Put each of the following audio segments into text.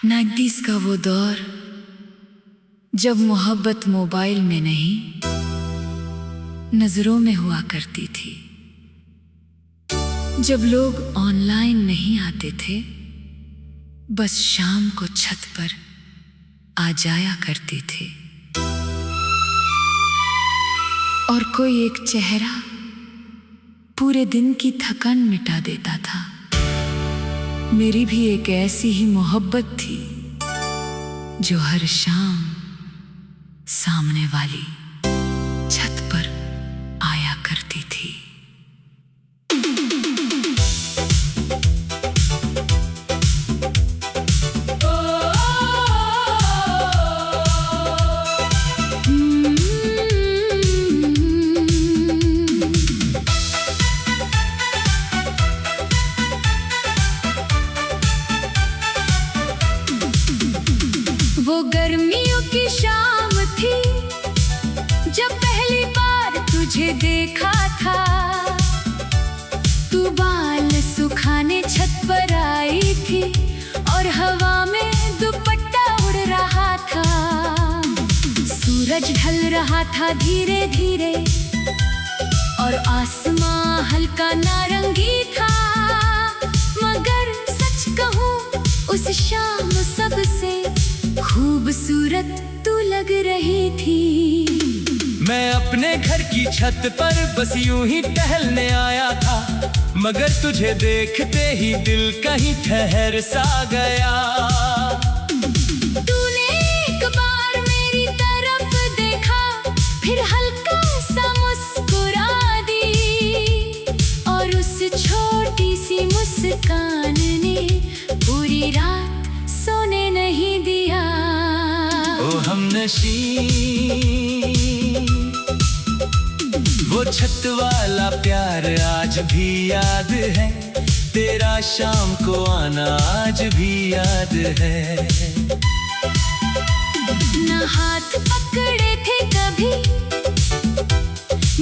90s का वो दौर जब मोहब्बत मोबाइल में नहीं नजरों में हुआ करती थी, जब लोग ऑनलाइन नहीं आते थे, बस शाम को छत पर आ जाया करते थे और कोई एक चेहरा पूरे दिन की थकान मिटा देता था। मेरी भी एक ऐसी ही मोहब्बत थी जो हर शाम सामने वाली छत पर आया करती थी। वो गर्मियों की शाम थी जब पहली बार तुझे देखा था। तू बाल सुखाने छत पर आई थी और हवा में दुपट्टा उड़ रहा था। सूरज ढल रहा था धीरे धीरे और आसमां हल्का नारंगी था। मगर सच कहूं उस शाम सबसे खूबसूरत तू लग रही थी। मैं अपने घर की छत पर बस यूं ही टहलने आया था, मगर तुझे देखते ही दिल कहीं ठहर सा गया। तूने एक बार मेरी तरफ देखा, फिर हल्का सा मुस्कुरा दी और उस छोटी सी मुस्कान ने पूरी रात सोने नहीं दिया। ओ हमनशी, वो छत वाला प्यार आज भी याद है, तेरा शाम को आना आज भी याद है। ना हाथ पकड़े थे कभी,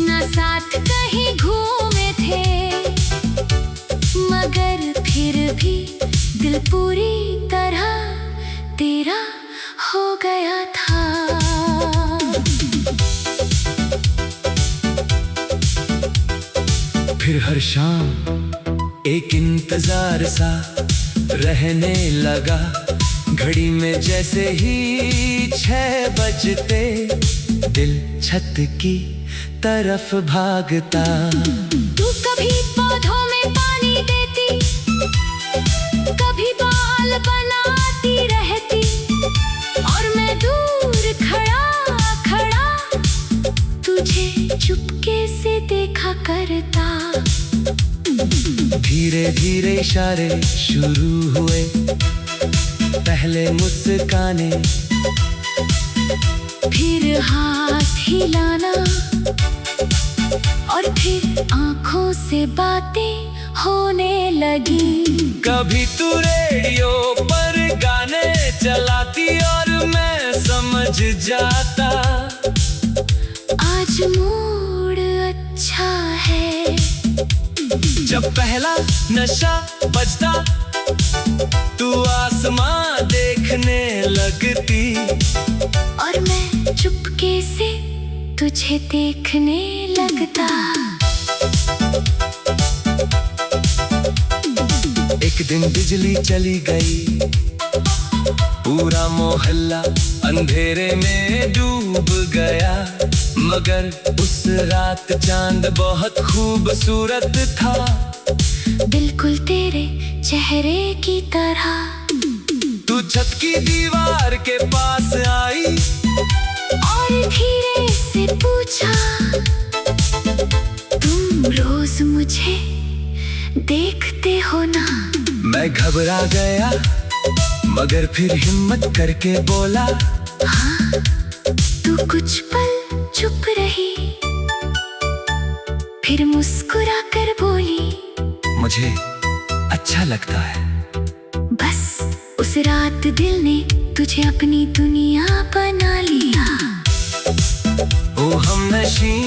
ना साथ कहीं घूमे थे, मगर फिर भी दिल पूरी तरह तेरा हो गया था। फिर हर शाम एक इंतजार सा रहने लगा, घड़ी में जैसे ही 6 बजते दिल छत की तरफ भागता। तू कभी पौधों में पानी देती, कभी बाल बनाती रहती और मैं दूर खड़ा खड़ा तुझे चुपके से देखा करता। धीरे धीरे इशारे शुरू हुए, पहले मुस्काने, फिर हाथ हिलाना और फिर आंखों से बातें होने लगी। कभी तू रेडियो पर गाने चलाती और मैं समझ जाता आज मूड अच्छा है। जब पहला नशा बजता तू आसमां देखने लगती और मैं चुपके से तुझे देखने लगता। एक दिन बिजली चली गई, पूरा मोहल्ला अंधेरे में डूब गया, मगर उस रात चांद बहुत खूबसूरत था, बिल्कुल तेरे चेहरे की तरह। तू छत की दीवार के पास आई और धीरे से पूछा, तुम रोज मुझे देखते हो ना? मैं घबरा गया, मगर फिर हिम्मत करके बोला, हाँ। तू कुछ पल चुप रही, फिर मुस्कुरा कर बोली, मुझे अच्छा लगता है। बस उस रात दिल ने तुझे अपनी दुनिया बना लिया। ओ हमनशी,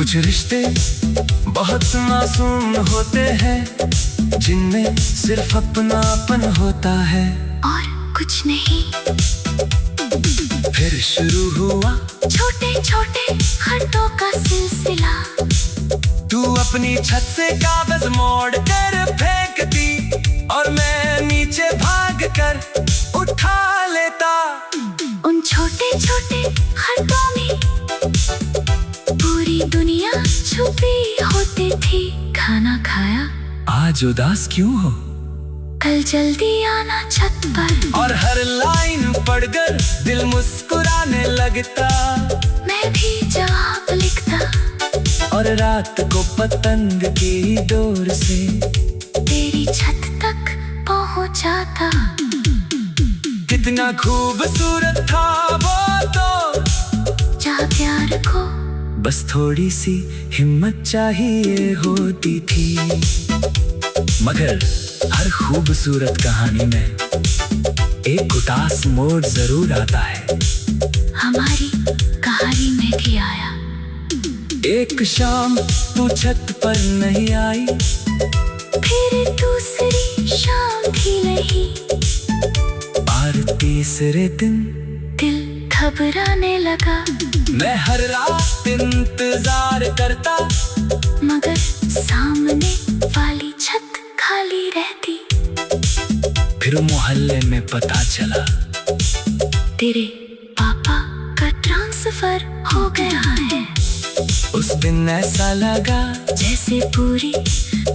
कुछ रिश्ते बहुत मासूम होते हैं, जिनमें सिर्फ अपनापन होता है। और कुछ नहीं। फिर शुरू हुआ छोटे छोटे खतों का सिलसिला। तू अपनी छत से कागज मोड़ कर फेंकती और मैं नीचे भाग कर उठा लेता। उन छोटे छोटे खतों में पूरी दुनिया छुपी होती थी। खाना खाया? आज उदास क्यों हो? कल जल्दी आना छत पर। और हर लाइन पढ़कर दिल मुस्कुराने लगता। मैं भी जवाब लिखता और रात को पतंग की डोर से तेरी छत तक पहुंच जाता। कितना खूबसूरत था वो तो। जा प्यार को बस थोड़ी सी हिम्मत चाहिए होती थी। मगर हर खूबसूरत कहानी में एक उदास मोड़ जरूर आता है। हमारी कहानी में भी आया। एक शाम तू छत पर नहीं आई, फिर दूसरी शाम भी नहीं। और तीसरे दिन दिल घबराने लगा। मैं हर रात इंतजार करता, मगर सामने वाली छत खाली रहती। फिर मोहल्ले में पता चला तेरे पापा का ट्रांसफर हो गया है। उस दिन ऐसा लगा जैसे पूरी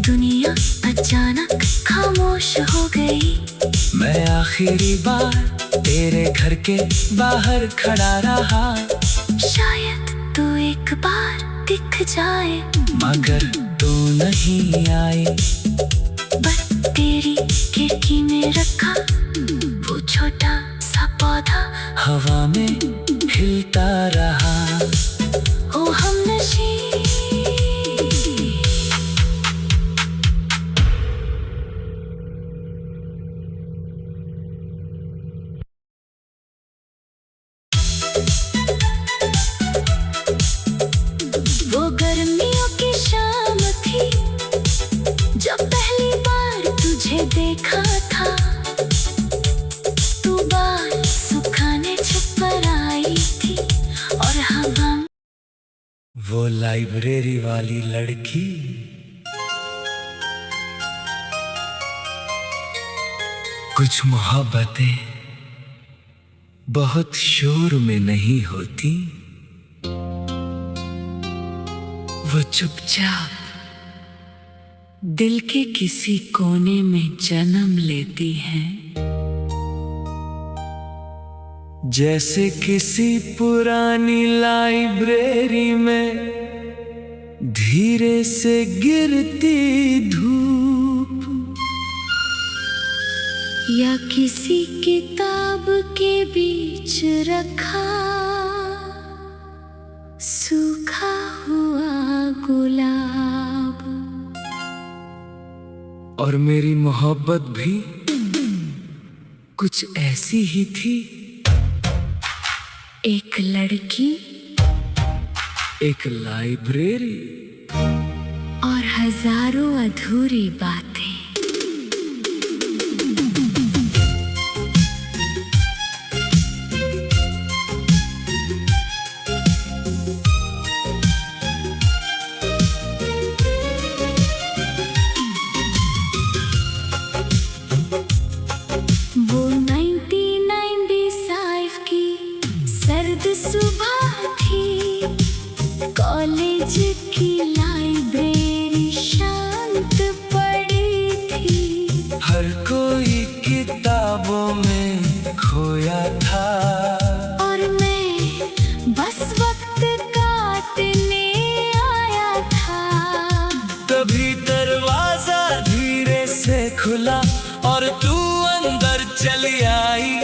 दुनिया अचानक खामोश हो गई। मैं आखिरी बार तेरे घर के बाहर खड़ा रहा। शायद तू एक बार दिख जाए, मगर तू नहीं आई। बस तेरी खिड़की में रखा वो छोटा सा पौधा हवा में हिलता रहा। ओ हमनशी वो गर्मियों की शाम थी जब पहली बार तुझे देखा था। तू बाल सुखाने छत पर आई थी और हम वो लाइब्रेरी वाली लड़की कुछ मोहब्बतें बहुत शोर में नहीं होती, वो चुपचाप दिल के किसी कोने में जन्म लेती हैं। जैसे किसी पुरानी लाइब्रेरी में धीरे से गिरती धूप, या किसी किताब के बीच रखा सूखा हुआ गुलाब। और मेरी मोहब्बत भी कुछ ऐसी ही थी। एक लड़की, एक लाइब्रेरी और हजारों अधूरी बातें। वो 1995 की सर्द सुबह थी। कॉलेज की लाइब्रेरी शांत पड़ी थी। हर कोई किताबों में खोया था और मैं बस वक्त काटने आया था। तभी दरवाजा धीरे से खुला और तू अंदर चली आई।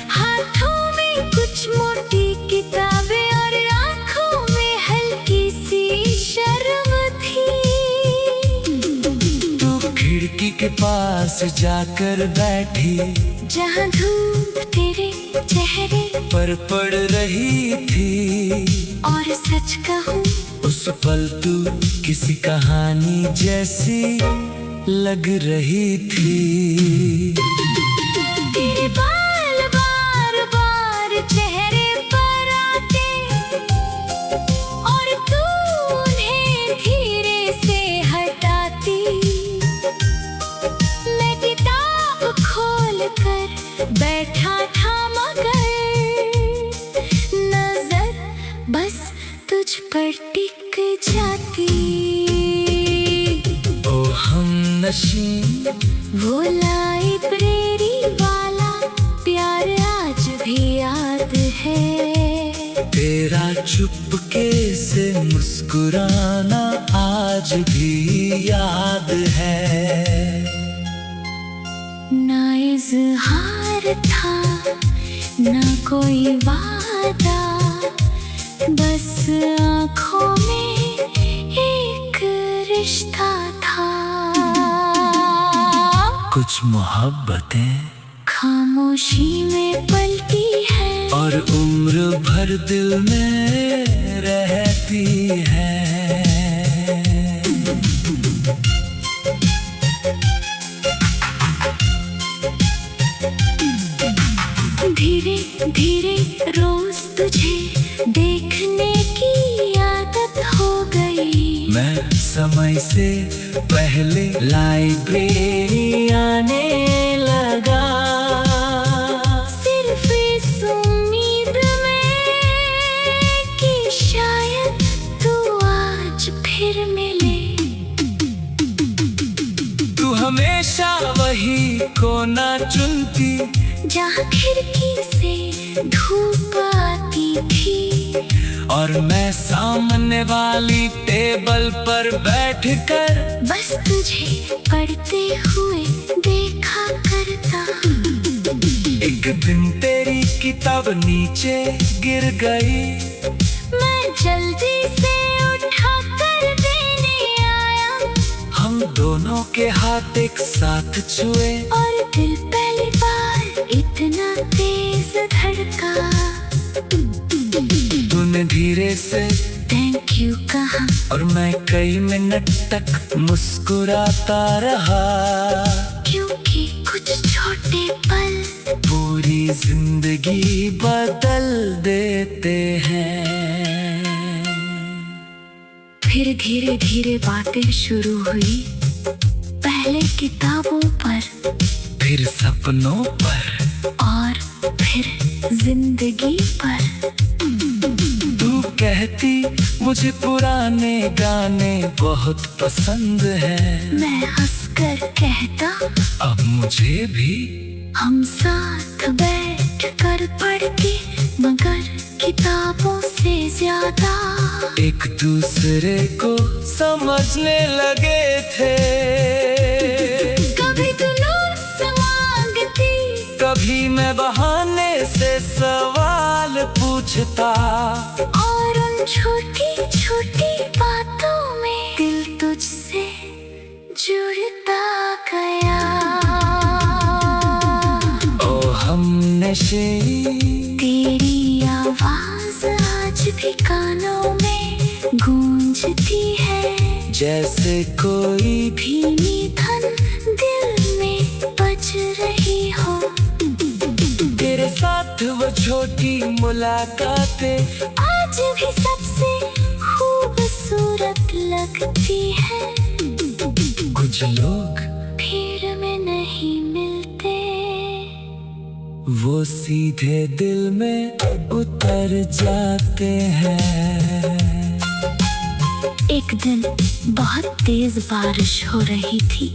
हाथों में कुछ मोटी किताबें और आंखों में हल्की सी शर्म थी। तू खिड़की के पास जाकर बैठी, जहां धूप तेरे चेहरे पर पड़ रही थी। और सच कहूं उस पल तू किसी कहानी जैसी लग रही थी। तेरे बाल बार बार चेहरे पर आते और तू उन्हें धीरे से हटाती। मैं किताब खोल कर बैठा था मगर नजर बस तुझ पर टिक जाती। ओ हमनशी वो लाइब्रेरी वाला प्यार आज भी याद है। तेरा चुपके से मुस्कुराना आज भी याद है। ना इज़हार था ना कोई वादा, बस आँखों में एक रिश्ता था। कुछ मोहब्बतें खामोशी में पलती है और उम्र भर दिल में रहती है। धीरे धीरे रोज तुझे देखने की आदत हो गई। मैं समय से पहले लाइब्रेरी आने लगा, सिर्फ इस उम्मीद में कि शायद तू आज फिर मिले। तू हमेशा वही कोना चुनती जहाँ खिड़की से धूप आती थी और मैं सामने वाली टेबल पर बैठकर बस तुझे पढ़ते हुए देखा करता। एक दिन तेरी किताब नीचे गिर गई, मैं जल्दी से उठा कर देने आया। हम दोनों के हाथ एक साथ छुए और दिल पहली बार इतना तेज धड़का। तूने धीरे से थैंक यू कहा और मैं कई मिनट तक मुस्कुराता रहा, क्योंकि कुछ छोटे पल पूरी जिंदगी बदल देते हैं। फिर धीरे धीरे बातें शुरू हुई, पहले किताबों पर, फिर सपनों पर और फिर जिंदगी पर। तू कहती मुझे पुराने गाने बहुत पसंद है, मैं हंसकर कहता अब मुझे भी। हम साथ बैठ कर पढ़ते मगर किताबों से ज्यादा एक दूसरे को समझने लगे थे। कभी तू नोट्स मांगती, कभी मैं बहाने से सवाल पूछता और उन छोटी छोटी बातों में दिल तुझसे जुड़ता गया। ओ हमनशी तेरी आवाज आज भी कानों में गूंजती है, जैसे कोई धीमी धन दिल में बज रही हो। तेरे साथ वो छोटी मुलाकातें आज भी सबसे खूबसूरत लगती है। कुछ लोग फिर में नहीं मिलते, वो सीधे दिल में उतर जाते हैं। एक दिन बहुत तेज बारिश हो रही थी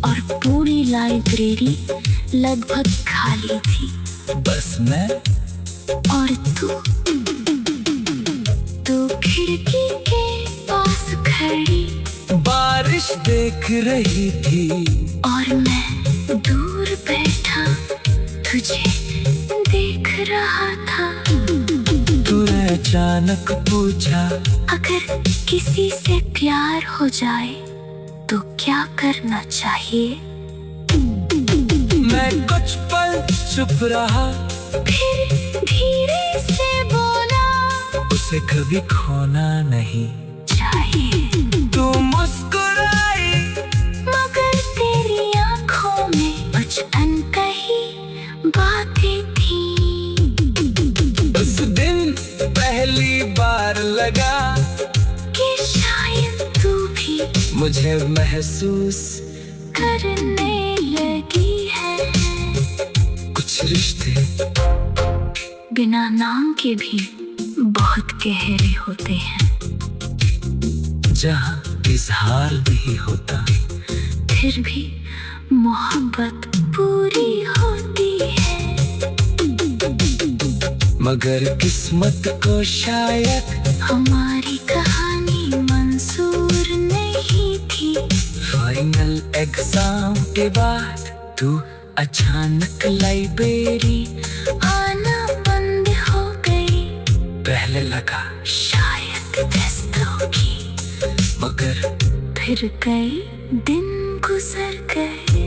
और पूरी लाइब्रेरी लगभग खाली थी। बस मैं और तू खिड़की के पास खड़ी बारिश देख रही थी और मैं दूर बैठा तुझे देख रहा था। तूने अचानक पूछा, अगर किसी से प्यार हो जाए तो क्या करना चाहिए? मैं कुछ पल चुप रहा, फिर धीरे से बोला, उस तुझसे कभी खोना नहीं चाहिए। तू मुस्कुराई मगर तेरी आंखों में कुछ अनकही बातें थी। उस दिन पहली बार लगा कि शायद तू भी मुझे महसूस करने लगी है। कुछ रिश्ते बिना नाम के भी बहुत गहरे होते हैं, जहाँ इजहार नहीं होता फिर भी मोहब्बत पूरी होती है। मगर किस्मत को शायद हमारी कहानी मंजूर नहीं थी। फाइनल एग्जाम के बाद तू अचानक लाइब्रेरी आना बंद हो गई। पहले लगा शायद व्यस्त होगी, मगर फिर कई दिन गुजर गए।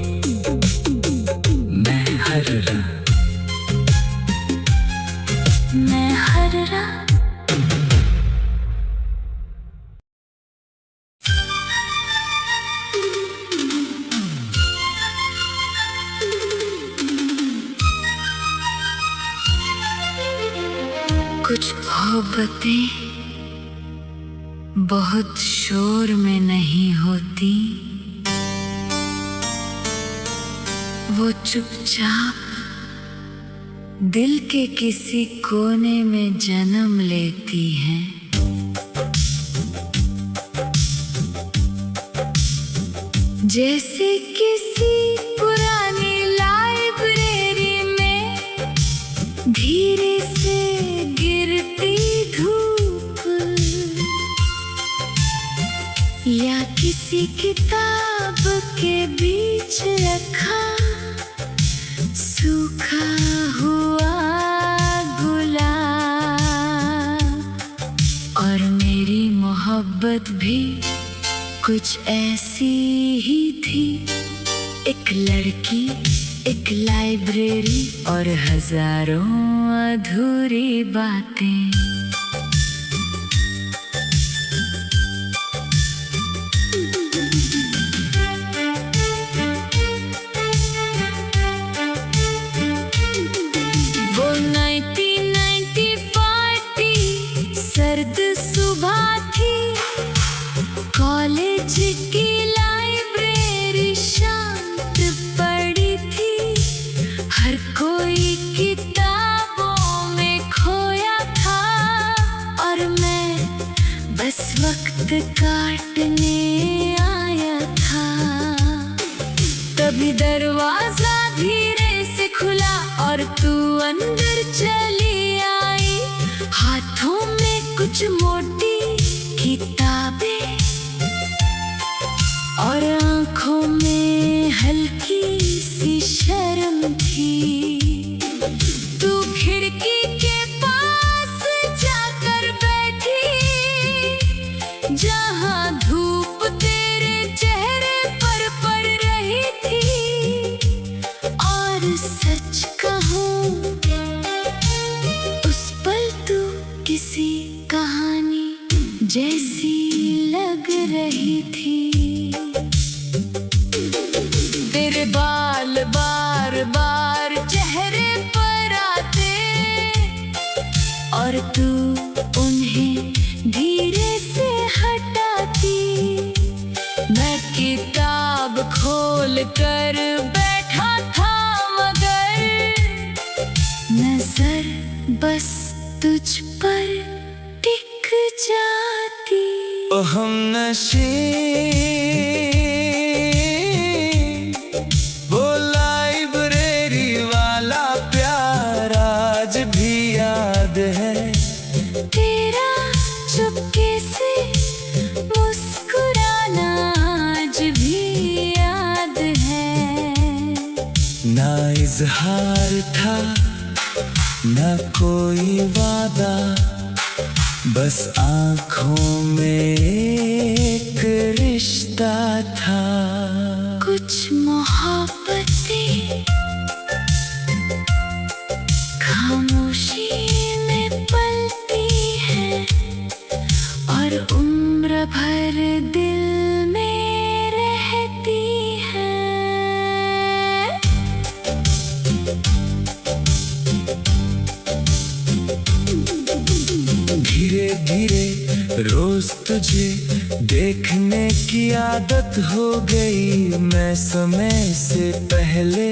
मैं हर रात कुछ मोहब्बतें बहुत शोर में नहीं होती, वो चुपचाप दिल के किसी कोने में जन्म लेती हैं। जैसे किसी पुरानी लाइब्रेरी में धीरे से गिरती धूप, या किसी किताब के बीच रखा सूखा हुआ गुलाब। और मेरी मोहब्बत भी कुछ ऐसी ही थी, एक लड़की, एक लाइब्रेरी और हजारों अधूरी बातें। वो 1990 पार्टी सर्द सुबह थी, कॉलेज की लाइब्रेरी शांत पड़ी थी। हर कोई किताबों में खोया था और मैं बस वक्त काटने आया था। तभी दरवाजा धीरे से खुला और तू अंदर चली आई, हाथों में कुछ मोटी किताबें और आंखों में हल्की सी शर्म थी। तू खिड़की के पास जाकर बैठी, जहां धूप तेरे चेहरे पर पड़ रही थी। और सच कहूं, उस पल तू किसी कहानी जैसी लग रही थी। तेरे बाल बार बार चेहरे पर आते और तू उन्हें धीरे से हटाती। मैं किताब खोल कर बैठा था, मगर नजर बस तुझ पर टिक जाती। ओ हम नशे वो लाइब्रेरी वाला प्यार आज भी याद है। तेरा चुपके से मुस्कुराना आज भी याद है। ना इजहार था ना कोई वादा, बस आँखों में एक रिश्ता था। कुछ मोहब्बतें खामोशी में पलती हैं, रोज तुझे देखने की आदत हो गई। मैं समय से पहले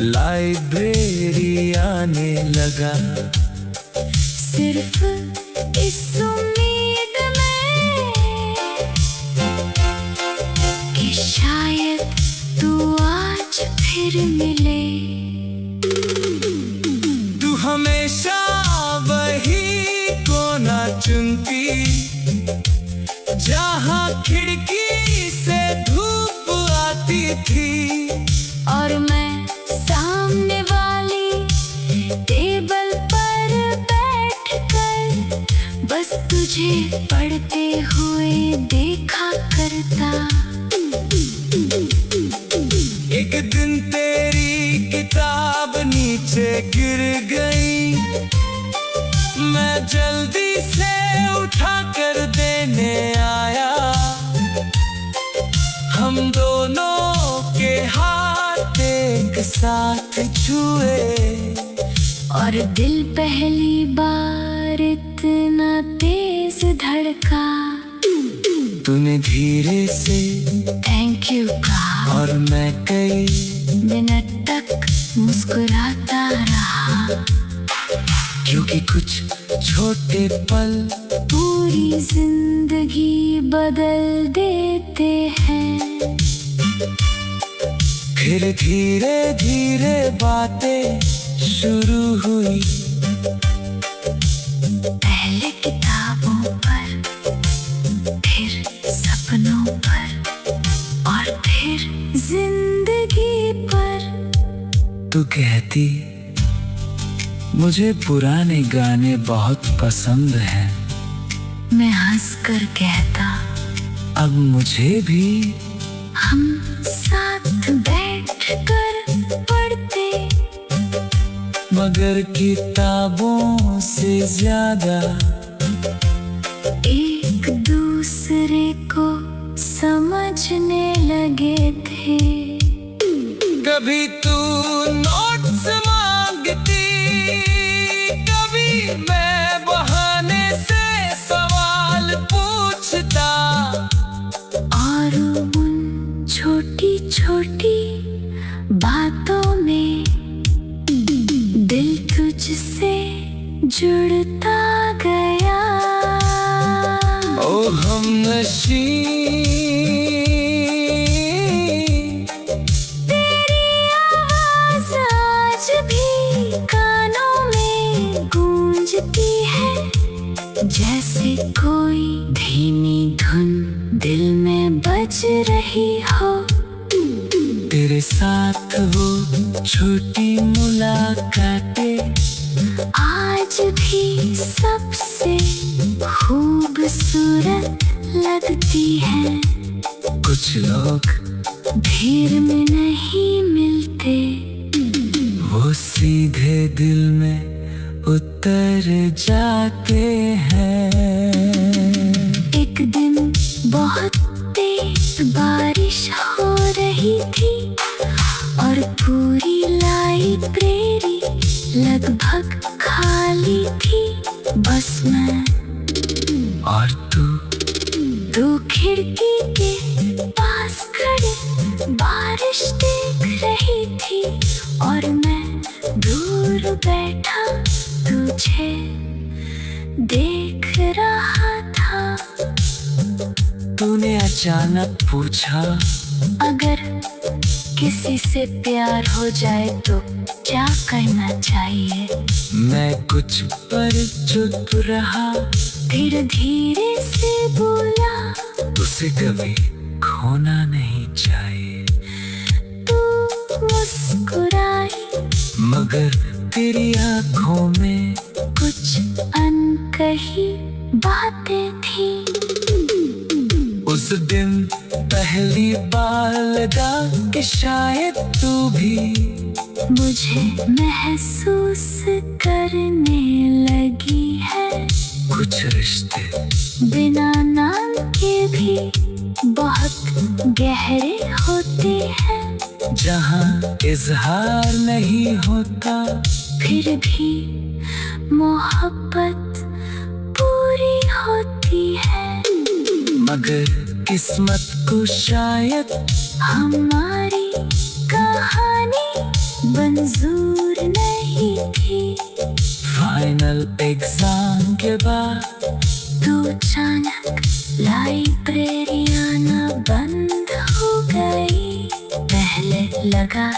लाइब्रेरी आने लगा। सिर्फ इस उम्मीद में कि शायद तू आज फिर मिले। तू हमेशा वही कोना चुनती जहाँ खिड़की से धूप आती थी, और मैं सामने वाली टेबल पर बैठकर बस तुझे पढ़ते हुए देखा करता। एक दिन तेरी किताब नीचे गिर गई, मैं जल्दी से उठा कर देने आया। हम दोनों के हाथ एक साथ छुए, और दिल पहली बार इतना तेज धड़का। तूने धीरे से थैंक यू कहा, और मैं कई मिनट तक मुस्कुराता रहा, क्योंकि कुछ छोटे पल पूरी जिंदगी बदल देते हैं। फिर धीरे धीरे बातें शुरू हुई। पहले किताबों पर, फिर सपनों पर, और फिर जिंदगी पर। तू कहती मुझे पुराने गाने बहुत पसंद हैं। मैं हंसकर कहता अब मुझे भी। हम साथ बैठकर पढ़ते, मगर किताबों से ज्यादा एक दूसरे को समझने लगे थे। कभी तू नोट्स मांगती, कभी मैं बहाने से सवाल पूछता, और उन छोटी छोटी बातों में दिल तुझसे जुड़ता गया। ओ हमनशी तेरी आवाज आज भी कानों में गूंजती है, जैसे कोई धीमी धुन दिल में बज रही हो। तेरे साथ वो छोटी मुलाकातें आज भी सबसे खूबसूरत लगती है। कुछ लोग भीड़ में नहीं मिलते, वो सीधे दिल में उतर जाते हैं। एक दिन बहुत तेज बारिश हो रही थी, और पूरी लाइब्रेरी लगभग खाली थी। बस मैं और तू खिड़की के पास खड़ी बारिश देख रही थी, और मैं दूर बैठा तुझे देख रहा था। तूने अचानक पूछा, अगर किसी से प्यार हो जाए तो क्या करना चाहिए? मैं कुछ पर चुप रहा, फिर धीरे से बोला, उसे कभी खोना नहीं चाहिए। तू मुस्कुराई, मगर तेरी आंखों में कुछ अनकही बातें थी। उस दिन पहली बार लगा कि शायद तू भी मुझे महसूस करने लगी है। कुछ रिश्ते बिना नाम के भी बहुत गहरे होते हैं, जहाँ इजहार नहीं होता, फिर भी मोहब्बत पूरी होती होती है, मगर किस्मत को शायद हमारी कहानी मंजूर नहीं थी। फाइनल एग्जाम के बाद तो अचानक लाइब्रेरी आना बंद हो गई। पहले लगा